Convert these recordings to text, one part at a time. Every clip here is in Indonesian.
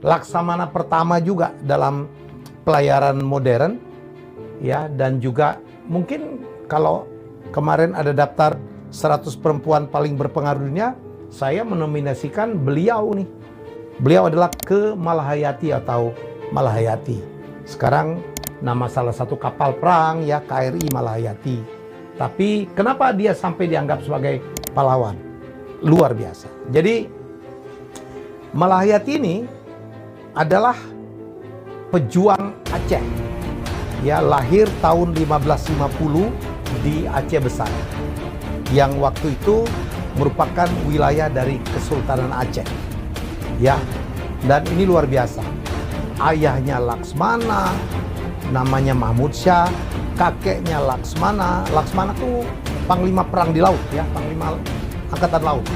Laksamana pertama juga dalam pelayaran modern, ya, dan juga mungkin kalau kemarin ada daftar 100 perempuan paling berpengaruh dunia, saya menominasikan beliau nih. Beliau adalah Ke Malahayati atau Malahayati. Sekarang nama salah satu kapal perang, ya, KRI Malahayati. Tapi kenapa dia sampai dianggap sebagai pahlawan? Luar biasa. Jadi Malahayati ini adalah pejuang Aceh. Ya, lahir tahun 1550 di Aceh Besar, yang waktu itu merupakan wilayah dari Kesultanan Aceh. Ya, dan ini luar biasa. Ayahnya Laksmana, namanya Mahmud Syah, kakeknya Laksmana. Laksmana tuh panglima perang di laut, ya, panglima angkatan laut.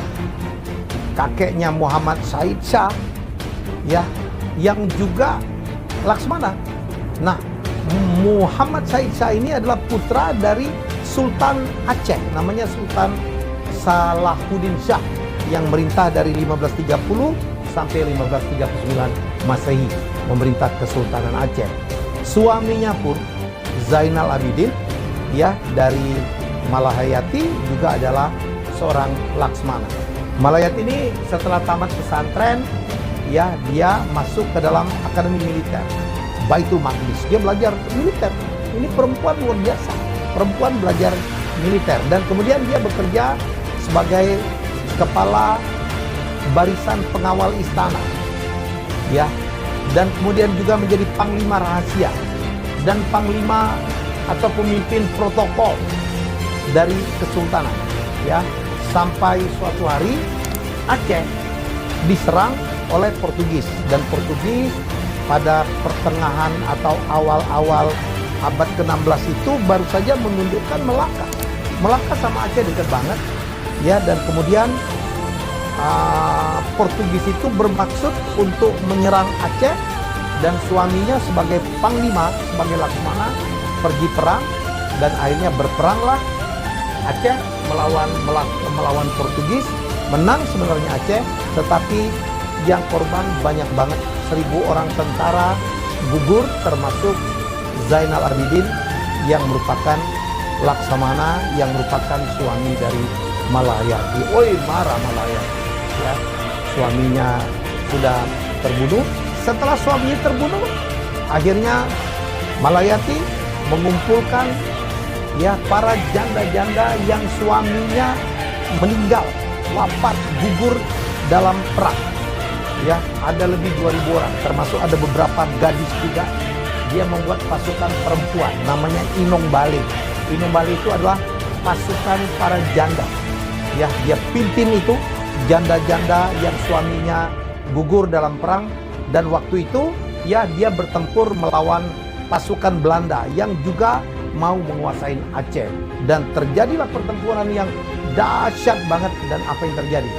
Kakeknya Muhammad Said Shah, ya, yang juga Laksmana. Nah, Muhammad Said Shah ini adalah putra dari Sultan Aceh, namanya Sultan Salahuddin Shah, yang merintah dari 1530 sampai 1539 Masehi, memerintah Kesultanan Aceh. Suaminya pun Zainal Abidin, ya, dari Malahayati, juga adalah seorang Laksmana. Malahayati ini setelah tamat pesantren, ya, dia masuk ke dalam akademi militer Baitul Maqdis. Dia belajar militer. Ini perempuan luar biasa. Perempuan belajar militer, dan kemudian dia bekerja sebagai kepala barisan pengawal istana, ya, dan kemudian juga menjadi panglima rahasia dan panglima atau pemimpin protokol dari kesultanan, ya, sampai suatu hari Aceh diserang oleh Portugis, dan Portugis pada pertengahan atau awal-awal abad ke-16 itu baru saja menundukkan Melaka. Melaka sama Aceh dekat banget, ya, dan kemudian Portugis itu bermaksud untuk menyerang Aceh, dan suaminya sebagai panglima, sebagai Laksmana, pergi perang, dan akhirnya berperanglah Aceh melawan Portugis. Menang sebenarnya Aceh, tetapi yang korban banyak banget. 1000 orang tentara gugur, termasuk Zainal Abidin yang merupakan Laksamana, yang merupakan suami dari Malahayati. Oi, marah Malahayati, ya. Suaminya sudah terbunuh. Setelah suaminya terbunuh, akhirnya Malahayati mengumpulkan, ya, para janda-janda yang suaminya meninggal, wafat, gugur dalam perang. Ya, ada lebih 2000 orang, termasuk ada beberapa gadis juga. Dia membuat pasukan perempuan, namanya Inong Bale. Inong Bale itu adalah pasukan para janda. Ya, dia pimpin itu janda-janda yang suaminya gugur dalam perang, dan waktu itu, ya, dia bertempur melawan pasukan Belanda yang juga mau menguasai Aceh, dan terjadilah pertempuran yang dahsyat banget. Dan apa yang terjadi?